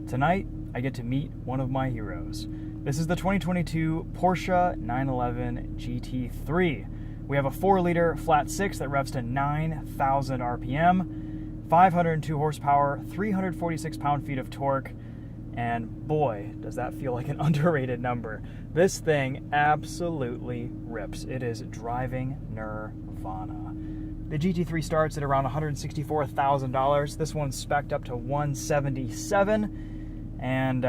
Tonight, I get to meet one of my heroes. This is the 2022 Porsche 911 GT3. We have a 4-liter flat 6 that revs to 9,000 RPM, 502 horsepower, 346 pound-feet of torque, and boy, does that feel like an underrated number. This thing absolutely rips. It is driving nirvana. The GT3 starts at around $164,000. This one's spec'd up to $177,000. And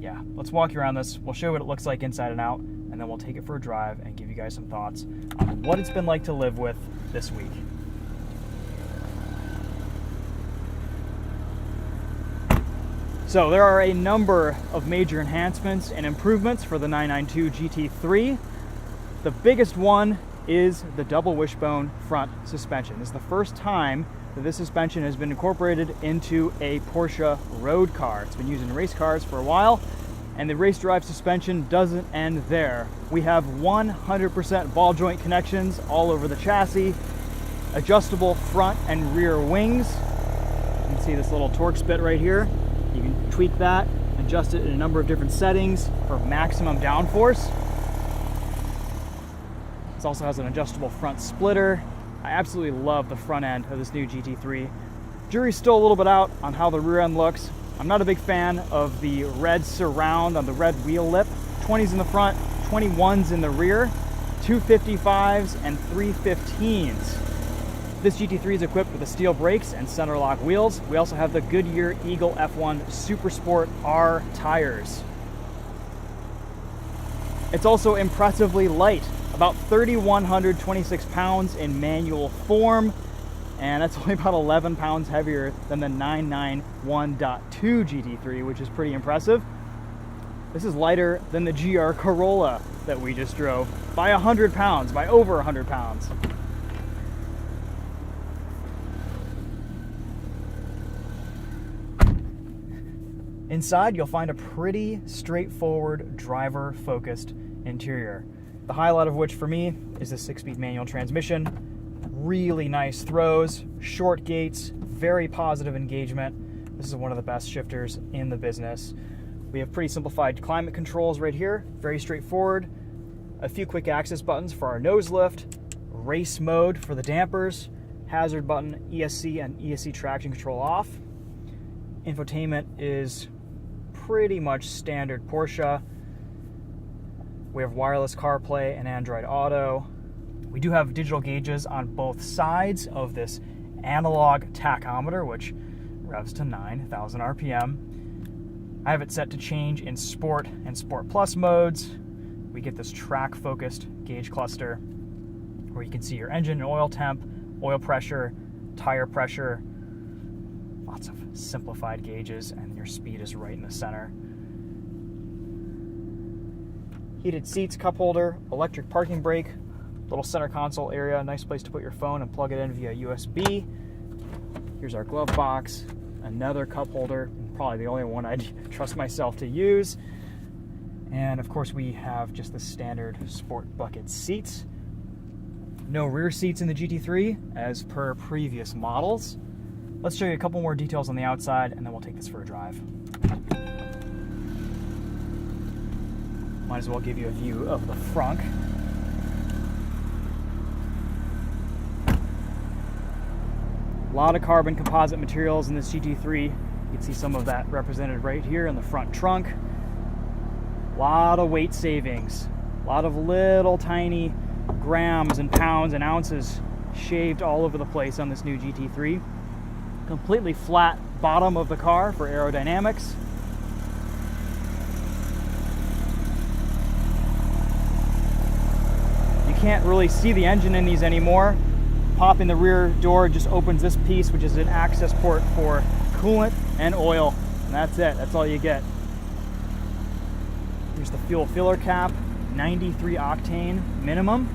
yeah, let's walk you around this. We'll show you what it looks like inside and out, and then we'll take it for a drive and give you guys some thoughts on what it's been like to live with this week. So there are a number of major enhancements and improvements for the 992 GT3. The biggest one is the double wishbone front suspension. This is the first time that this suspension has been incorporated into a Porsche road car. It's been used in race cars for a while, and the race drive suspension doesn't end there. We have 100% ball joint connections all over the chassis, adjustable front and rear wings. You can see this little torque spit right here. You can tweak that, adjust it in a number of different settings for maximum downforce. This also has an adjustable front splitter. I absolutely love the front end of this new GT3. Jury's still a little bit out on how the rear end looks. I'm not a big fan of the red surround on the red wheel lip. 20s in the front, 21s in the rear, 255s and 315s. This GT3 is equipped with the steel brakes and center lock wheels. We also have the Goodyear Eagle F1 Super Sport R tires. It's also impressively light, about 3,126 pounds in manual form, and that's only about 11 pounds heavier than the 991.2 GT3, which is pretty impressive. This is lighter than the GR Corolla that we just drove by 100 pounds, by over 100 pounds. Inside, you'll find a pretty straightforward driver-focused interior. The highlight of which for me is the 6-speed manual transmission. Really nice throws, short gates, very positive engagement. This is one of the best shifters in the business. We have pretty simplified climate controls right here, very straightforward. A few quick access buttons for our nose lift, race mode for the dampers, hazard button, ESC and ESC traction control off. Infotainment is pretty much standard Porsche. We have wireless CarPlay and Android Auto. We do have digital gauges on both sides of this analog tachometer, which revs to 9,000 RPM. I have it set to change in Sport and Sport Plus modes. We get this track-focused gauge cluster where you can see your engine and oil temp, oil pressure, tire pressure, lots of simplified gauges, and your speed is right in the center. Heated seats, cup holder, electric parking brake, little center console area, nice place to put your phone and plug it in via USB. Here's our glove box, another cup holder, probably the only one I'd trust myself to use. And of course we have just the standard sport bucket seats. No rear seats in the GT3 as per previous models. Let's show you a couple more details on the outside and then we'll take this for a drive. Might as well give you a view of the front. A lot of carbon composite materials in this GT3. You can see some of that represented right here in the front trunk. A lot of weight savings. A lot of little tiny grams and pounds and ounces shaved all over the place on this new GT3. Completely flat bottom of the car for aerodynamics. Can't really see the engine in these anymore. Popping the rear door just opens this piece, which is an access port for coolant and oil, and that's it. That's all you get. Here's the fuel filler cap, 93 octane minimum.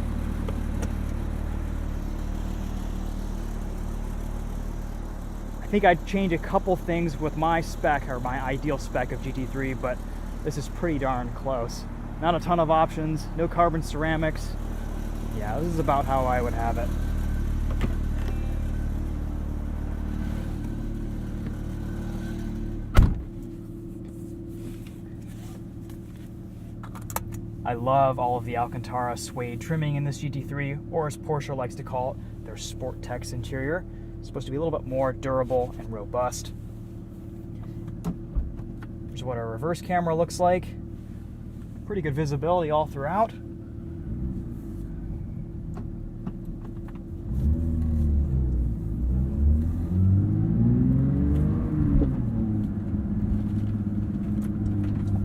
I think I'd change a couple things with my spec, or my ideal spec of GT3, but this is pretty darn close. Not a ton of options, no carbon ceramics. Yeah, this is about how I would have it. I love all of the Alcantara suede trimming in this GT3, or as Porsche likes to call it, their Sport Tex interior. It's supposed to be a little bit more durable and robust. Here's what our reverse camera looks like. Pretty good visibility all throughout.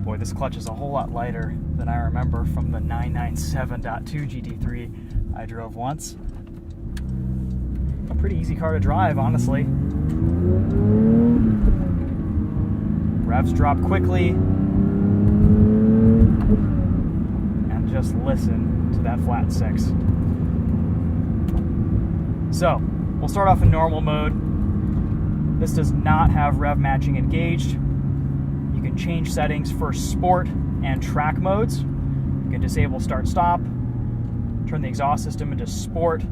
Boy, this clutch is a whole lot lighter than I remember from the 997.2 GT3 I drove once. A pretty easy car to drive, honestly. Revs drop quickly. And just listen to that flat six. So, we'll start off in normal mode. This does not have rev matching engaged. You can change settings for sport and track modes. You can disable start-stop, turn the exhaust system into sport,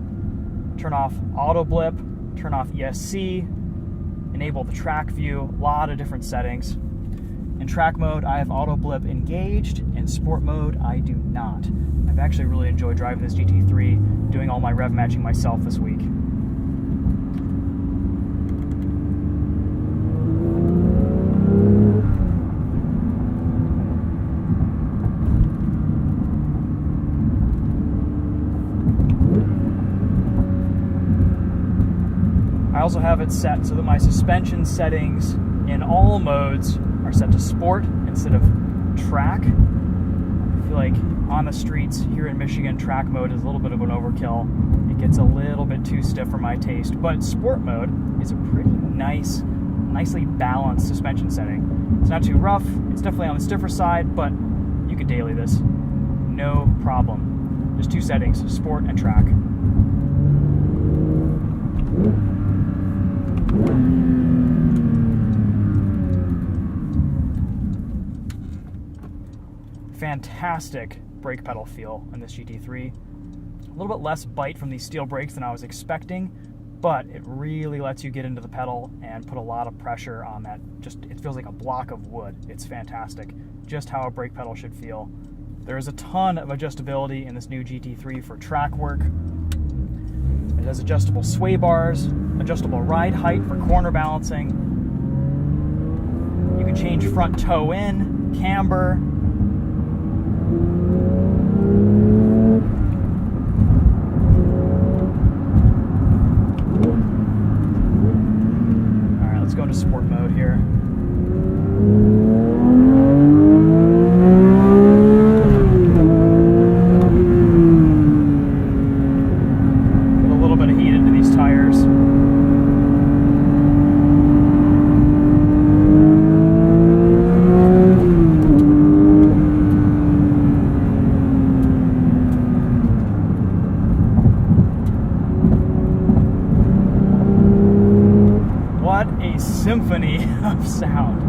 turn off auto blip, turn off ESC, enable the track view, a lot of different settings. In track mode, I have auto blip engaged. In sport mode, I do not. I've actually really enjoyed driving this GT3, doing all my rev matching myself this week. I also have it set so that my suspension settings in all modes are set to sport instead of track. I feel like on the streets here in Michigan, track mode is a little bit of an overkill. It gets a little bit too stiff for my taste, but sport mode is a pretty nicely balanced suspension setting. It's not too rough, it's definitely on the stiffer side, but you could daily this, no problem. There's two settings, sport and track. Fantastic brake pedal feel in this GT3. A little bit less bite from these steel brakes than I was expecting, but it really lets you get into the pedal and put a lot of pressure on that. It feels like a block of wood. It's fantastic. Just how a brake pedal should feel. There is a ton of adjustability in this new GT3 for track work. It has adjustable sway bars, adjustable ride height for corner balancing. You can change front toe in, camber. All right, let's go into sport mode here. Symphony of sound.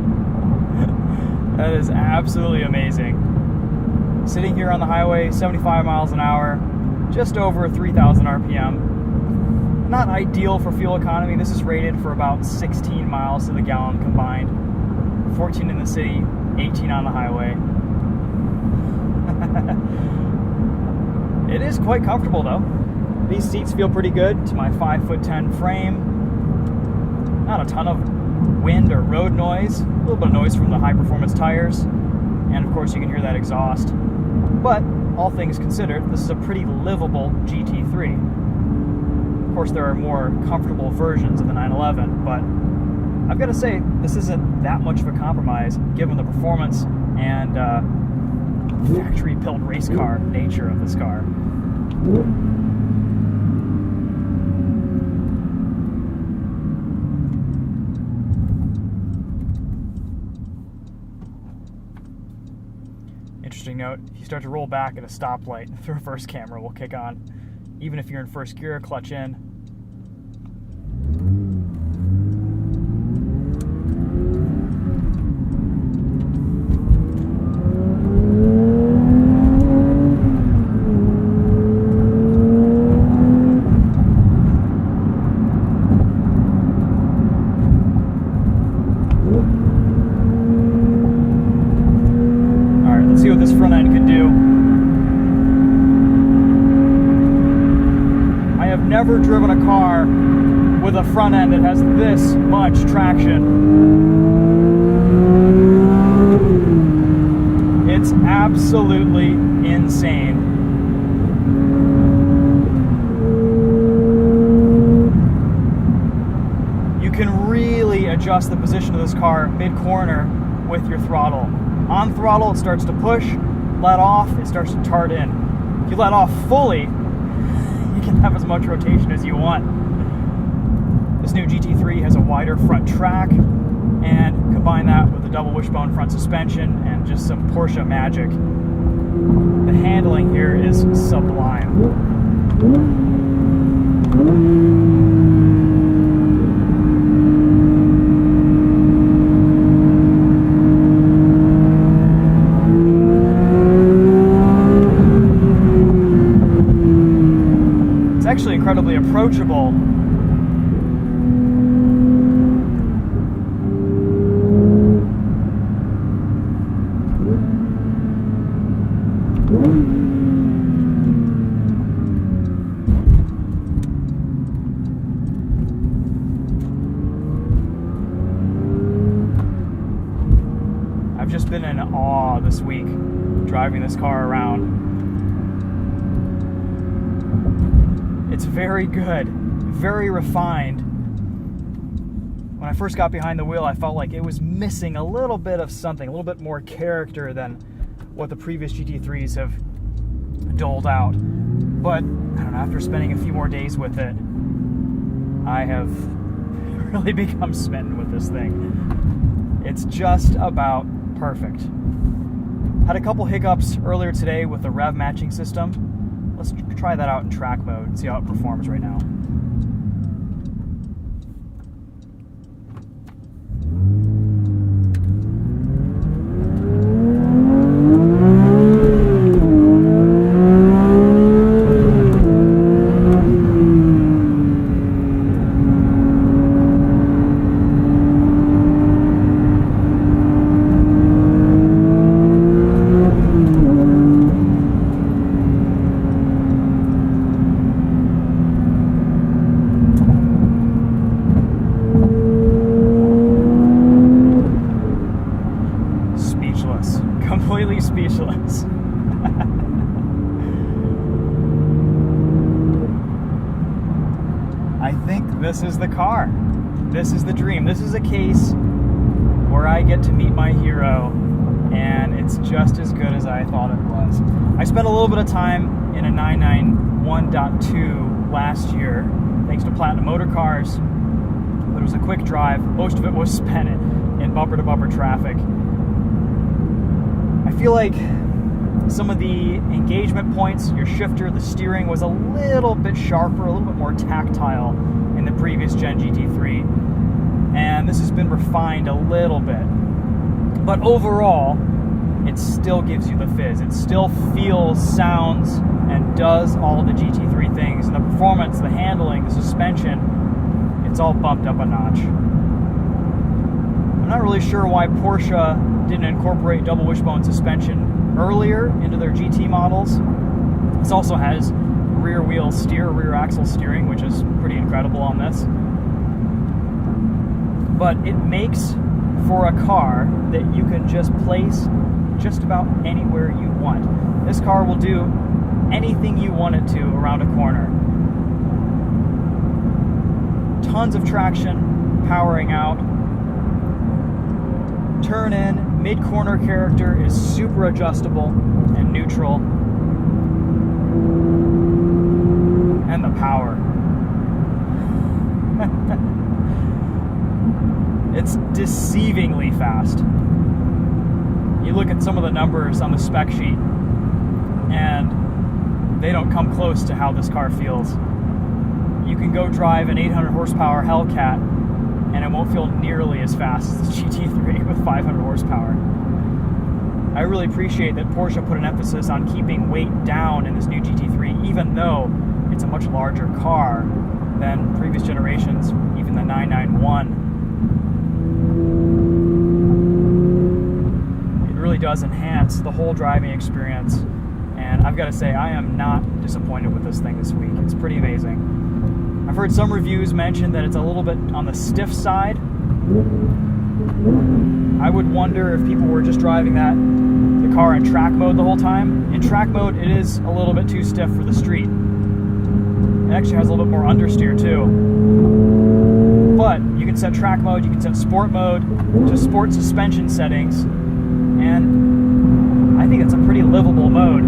That is absolutely amazing. Sitting here on the highway, 75 miles an hour, just over 3,000 RPM. Not ideal for fuel economy. This is rated for about 16 miles to the gallon combined. 14 in the city, 18 on the highway. It is quite comfortable though. These seats feel pretty good to my 5'10" frame. Not a ton of wind or road noise, a little bit of noise from the high performance tires, and of course you can hear that exhaust. But all things considered, this is a pretty livable GT3. Of course there are more comfortable versions of the 911, but I've got to say this isn't that much of a compromise given the performance and factory built race car nature of this car. Interesting note, if you start to roll back at a stoplight, the reverse camera will kick on. Even if you're in first gear, clutch in. See what this front end can do. never driven a car with a front end that has this much traction. It's absolutely insane. You can really adjust the position of this car mid-corner with your throttle. On throttle, it starts to push. Let off, it starts to tart in. If you let off fully, you can have as much rotation as you want. This new GT3 has a wider front track, and combine that with a double wishbone front suspension and just some Porsche magic. The handling here is sublime. It's actually incredibly approachable. I've just been in awe this week driving this car around. It's very good, very refined. When I first got behind the wheel, I felt like it was missing a little bit of something, a little bit more character than what the previous GT3s have doled out. But I don't know, after spending a few more days with it, I have really become smitten with this thing. It's just about perfect. Had a couple hiccups earlier today with the rev matching system. Let's try that out in track mode and see how it performs right now. Completely speechless. I think this is the car. This is the dream. This is a case where I get to meet my hero, and it's just as good as I thought it was. I spent a little bit of time in a 991.2 last year, thanks to Platinum Motor Cars, but it was a quick drive. Most of it was spent in bumper-to-bumper traffic. I feel like some of the engagement points, your shifter, the steering was a little bit sharper, a little bit more tactile in the previous gen GT3, and this has been refined a little bit. But overall, it still gives you the fizz. It still feels, sounds, and does all the GT3 things. And the performance, the handling, the suspension, it's all bumped up a notch. I'm not really sure why Porsche didn't incorporate double wishbone suspension earlier into their GT models. This also has rear axle steering, which is pretty incredible on this. But it makes for a car that you can just place just about anywhere you want. This car will do anything you want it to around a corner. Tons of traction, powering out. Turn in, mid-corner character is super adjustable and neutral. And the power. It's deceivingly fast. You look at some of the numbers on the spec sheet, and they don't come close to how this car feels. You can go drive an 800 horsepower Hellcat, and it won't feel nearly as fast as the GT3 with 500 horsepower. I really appreciate that Porsche put an emphasis on keeping weight down in this new GT3, even though it's a much larger car than previous generations, even the 991. It really does enhance the whole driving experience, and I've got to say, I am not disappointed with this thing this week. It's pretty amazing. I've heard some reviews mention that it's a little bit on the stiff side. I would wonder if people were just driving the car in track mode the whole time. In track mode, it is a little bit too stiff for the street. It actually has a little bit more understeer too. But you can set track mode, you can set sport mode, to sport suspension settings, and I think it's a pretty livable mode.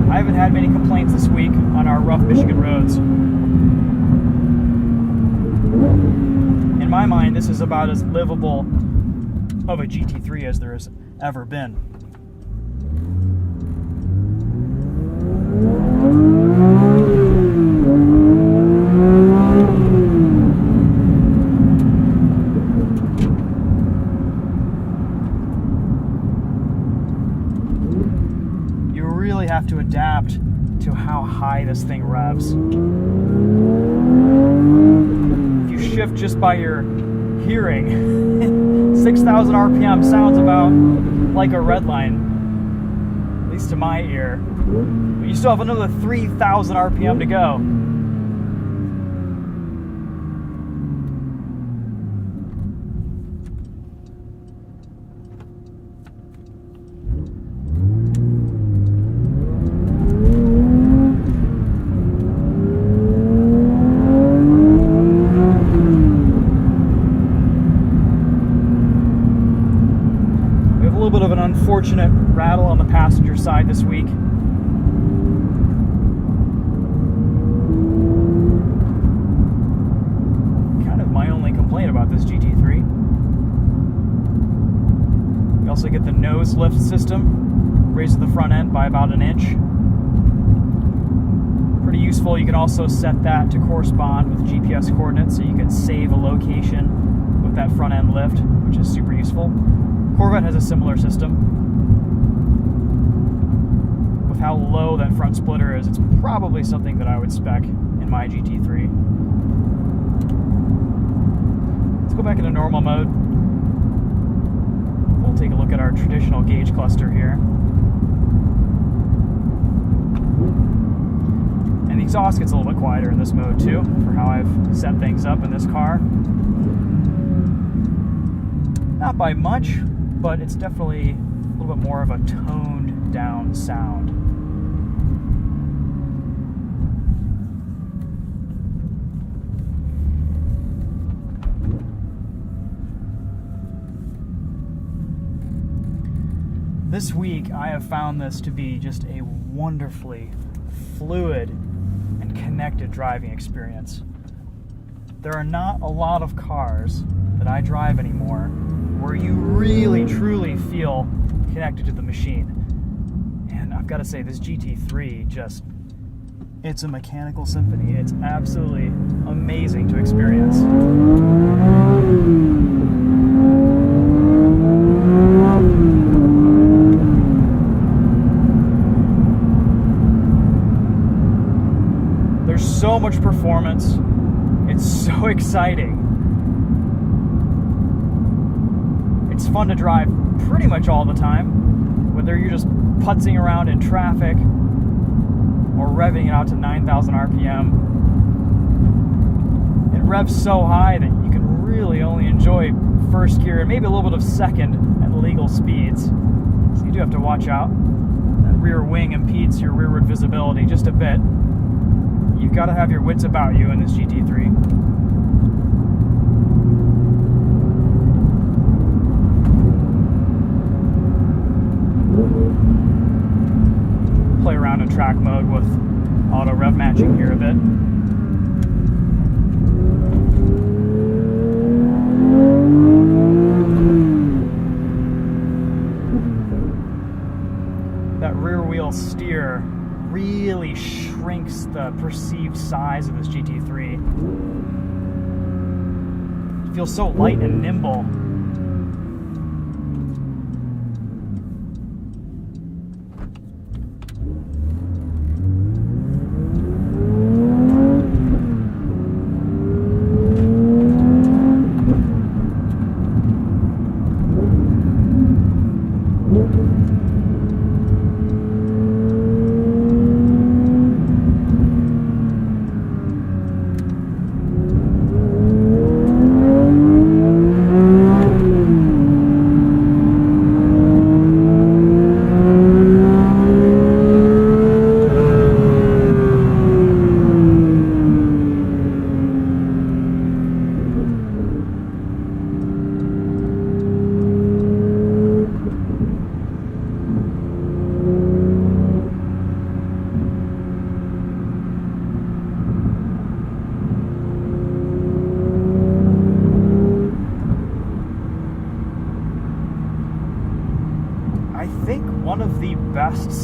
I haven't had many complaints this week on our rough Michigan roads. In my mind, this is about as livable of a GT3 as there has ever been. You really have to adapt to how high this thing revs. If you shift just by your hearing, 6,000 RPM sounds about like a red line, at least to my ear. But you still have another 3,000 RPM to go. Bit of an unfortunate rattle on the passenger side this week. Kind of my only complaint about this GT3. You also get the nose lift system, raises the front end by about an inch. Pretty useful. You can also set that to correspond with GPS coordinates, so you can save a location with that front end lift, which is super useful. Corvette has a similar system. With how low that front splitter is, it's probably something that I would spec in my GT3. Let's go back into normal mode. We'll take a look at our traditional gauge cluster here. And the exhaust gets a little bit quieter in this mode too, for how I've set things up in this car. Not by much, but it's definitely a little bit more of a toned down sound. This week I have found this to be just a wonderfully fluid and connected driving experience. There are not a lot of cars that I drive anymore where you really truly feel connected to the machine. And I've got to say, this GT3 just, it's a mechanical symphony. It's absolutely amazing to experience. There's so much performance. It's so exciting. It's fun to drive pretty much all the time, whether you're just putzing around in traffic or revving it out to 9,000 RPM. It revs so high that you can really only enjoy first gear and maybe a little bit of second at legal speeds. So you do have to watch out. That rear wing impedes your rearward visibility just a bit. You've got to have your wits about you in this GT3. Play around in track mode with auto rev matching here a bit. That rear wheel steer really shrinks the perceived size of this GT3. It feels so light and nimble.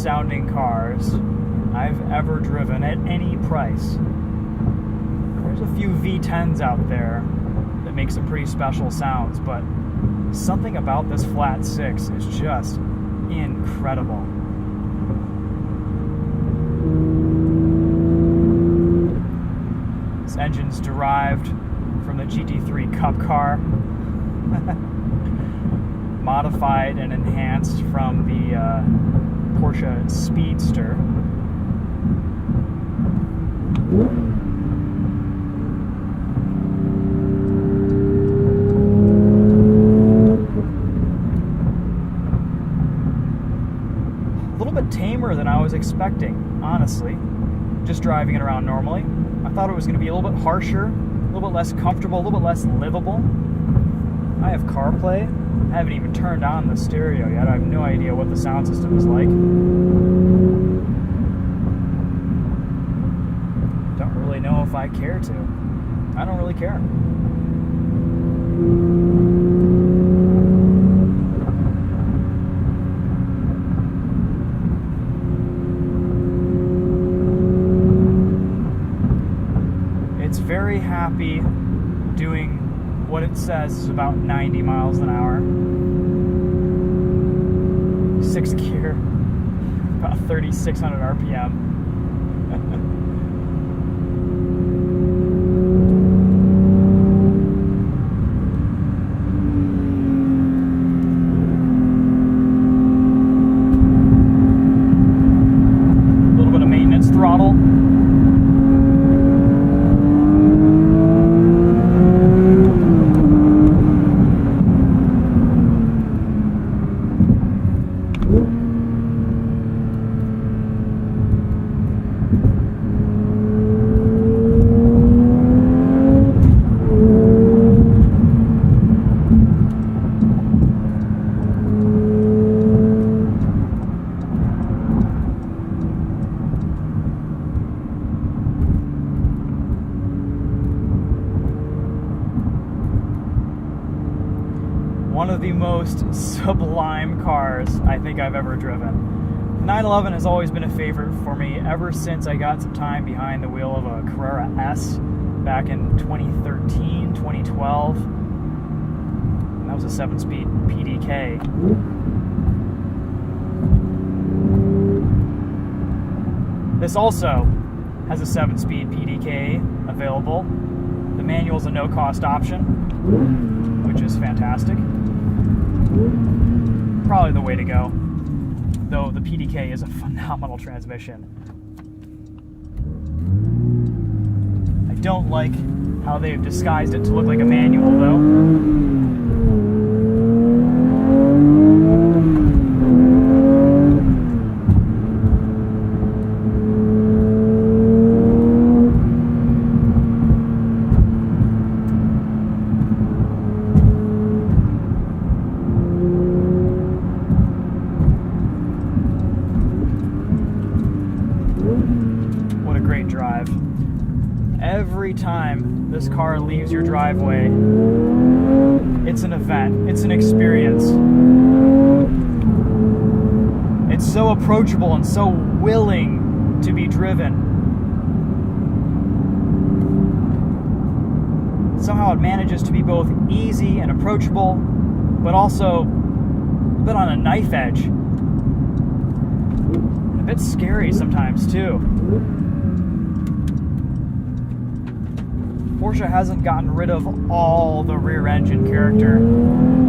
sounding cars I've ever driven at any price. There's a few V10s out there that make some pretty special sounds, but something about this flat 6 is just incredible. This engine's derived from the GT3 Cup car, modified and enhanced from the Porsche Speedster. A little bit tamer than I was expecting, honestly, just driving it around normally. I thought it was going to be a little bit harsher, a little bit less comfortable, a little bit less livable. I have CarPlay. I haven't even turned on the stereo yet. I have no idea what the sound system is like. Don't really know if I care to. I don't really care. It's very happy doing what it says is about 90 miles an hour. 6th gear, about 3,600 RPM. A little bit of maintenance throttle. One of the most sublime cars I think I've ever driven. The 911 has always been a favorite for me ever since I got some time behind the wheel of a Carrera S back in 2013, 2012. And that was a 7-speed PDK. This also has a 7-speed PDK available. The manual is a no-cost option, which is fantastic. Probably the way to go, though the PDK is a phenomenal transmission. I don't like how they've disguised it to look like a manual, though. What a great drive. Every time this car leaves your driveway, it's an event, it's an experience. It's so approachable and so willing to be driven. Somehow it manages to be both easy and approachable, but also a bit on a knife edge. And a bit scary sometimes too. Porsche hasn't gotten rid of all the rear engine character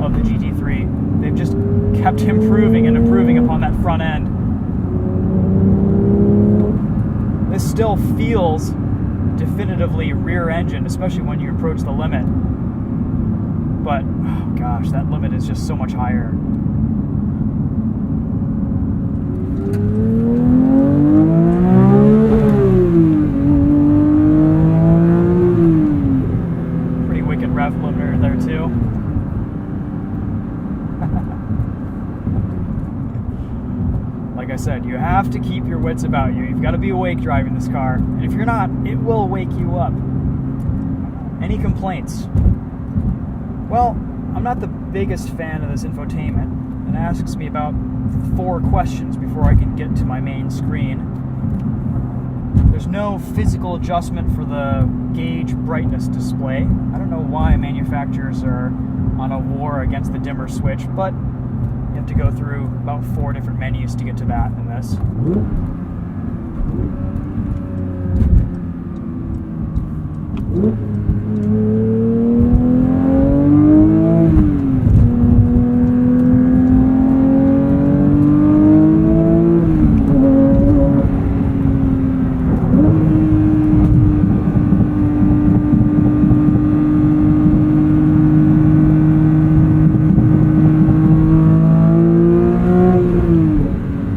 of the GT3. They've just kept improving and improving upon that front end. This still feels definitively rear engine, especially when you approach the limit. But, oh gosh, that limit is just so much higher. Pretty wicked rev limiter there too. Like I said, you have to keep your wits about you. You've got to be awake driving this car. And if you're not, it will wake you up. Any complaints? Well, I'm not the biggest fan of this infotainment. and asks me about 4 questions before I can get to my main screen. There's no physical adjustment for the gauge brightness display. I don't know why manufacturers are on a war against the dimmer switch, but you have to go through about 4 different menus to get to that in this.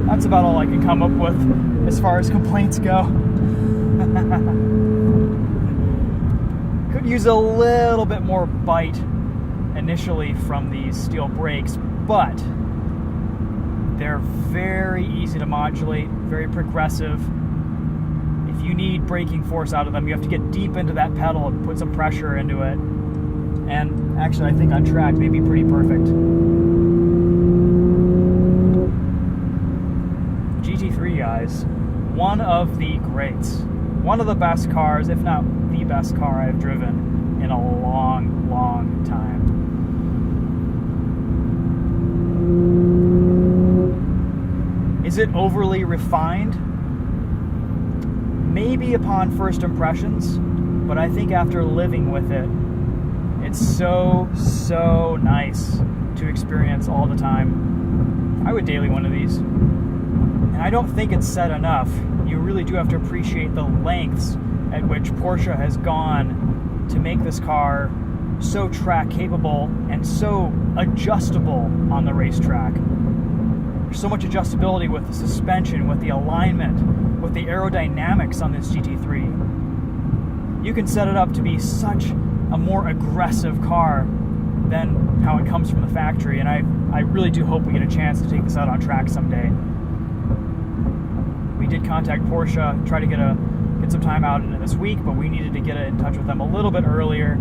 That's about all I can come up with as far as complaints go. Could use a little bit more bite initially from these steel brakes, but they're very easy to modulate, very progressive. If you need braking force out of them, you have to get deep into that pedal and put some pressure into it. And actually, I think on track, they'd be pretty perfect. GT3, guys, one of the greats. One of the best cars, if not the best car I've driven in a long, long time. Is it overly refined? Maybe upon first impressions, but I think after living with it, it's so, so nice to experience all the time. I would daily one of these. And I don't think it's said enough. You really do have to appreciate the lengths at which Porsche has gone to make this car so track capable and so adjustable on the racetrack. There's so much adjustability with the suspension, with the alignment, with the aerodynamics on this GT3. You can set it up to be such a more aggressive car than how it comes from the factory, and I really do hope we get a chance to take this out on track someday. We did contact Porsche, try to get some time out in this week, but we needed to get in touch with them a little bit earlier.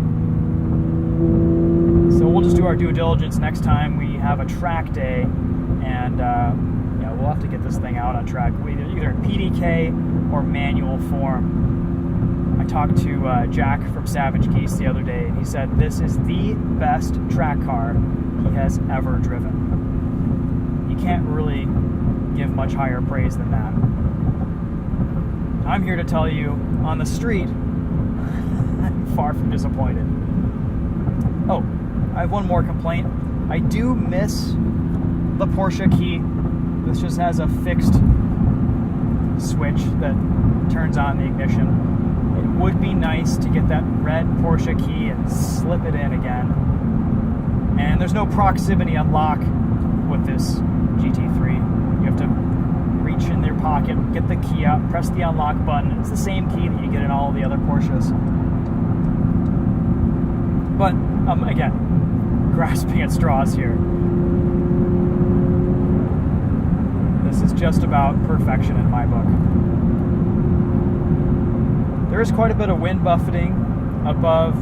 So we'll just do our due diligence next time we have a track day, and yeah, we'll have to get this thing out on track, either in PDK or manual form. I talked to Jack from Savage Geese the other day, and he said this is the best track car he has ever driven. You can't really give much higher praise than that. I'm here to tell you, on the street, I'm far from disappointed. Oh, I have one more complaint. I do miss the Porsche key. This just has a fixed switch that turns on the ignition. It would be nice to get that red Porsche key and slip it in again. And there's no proximity unlock with this GT3. You have to reach in your pocket, get the key out, press the unlock button. It's the same key that you get in all of the other Porsches. But, again, grasping at straws here. This is just about perfection in my book. There is quite a bit of wind buffeting above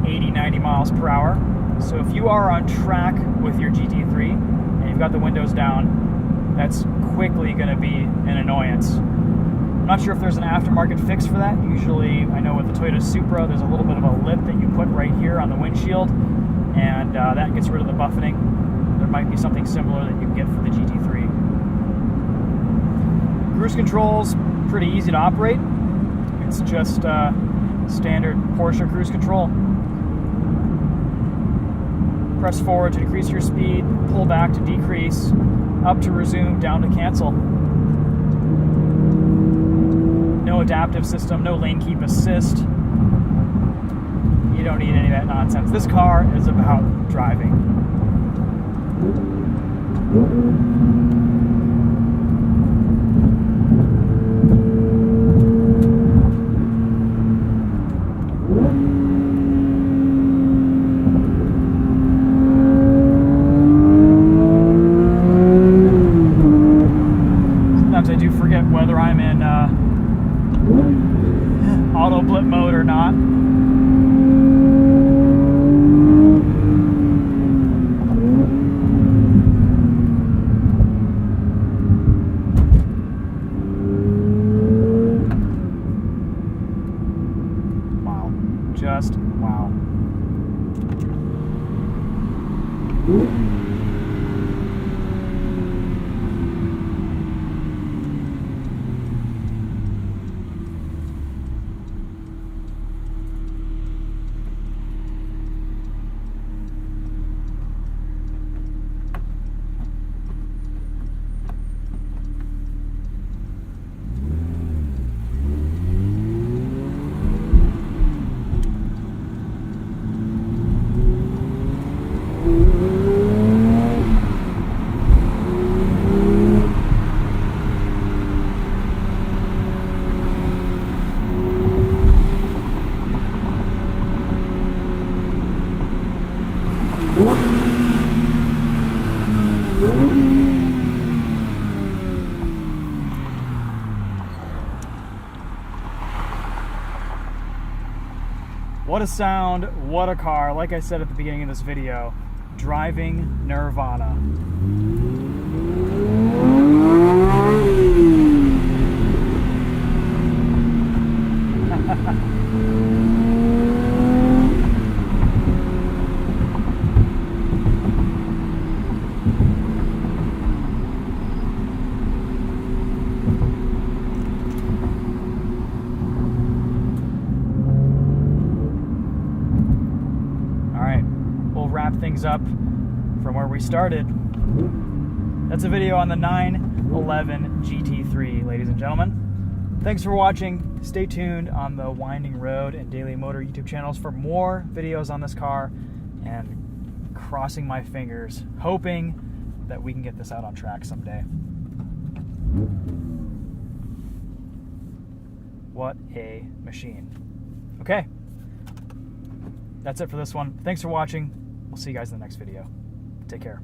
80, 90 miles per hour. So if you are on track with your GT3 and you've got the windows down, that's quickly going to be an annoyance. I'm not sure if there's an aftermarket fix for that. Usually, I know with the Toyota Supra, there's a little bit of a lip that you put right here on the windshield, and that gets rid of the buffeting. There might be something similar that you can get for the GT3. Cruise control's pretty easy to operate. It's just standard Porsche cruise control. Press forward to increase your speed, pull back to decrease, up to resume, down to cancel. No adaptive system, no lane keep assist. You don't need any of that nonsense. This car is about driving. I do forget whether I'm in auto blip mode or not. Just wow. What a sound, what a car. Like I said at the beginning of this video, driving nirvana. Wrap things up from where we started. That's a video on the 911 GT3, ladies and gentlemen. Thanks for watching. Stay tuned on the Winding Road and Daily Motor YouTube channels for more videos on this car, and crossing my fingers, hoping that we can get this out on track someday. What a machine. Okay, that's it for this one. Thanks for watching. We'll see you guys in the next video. Take care.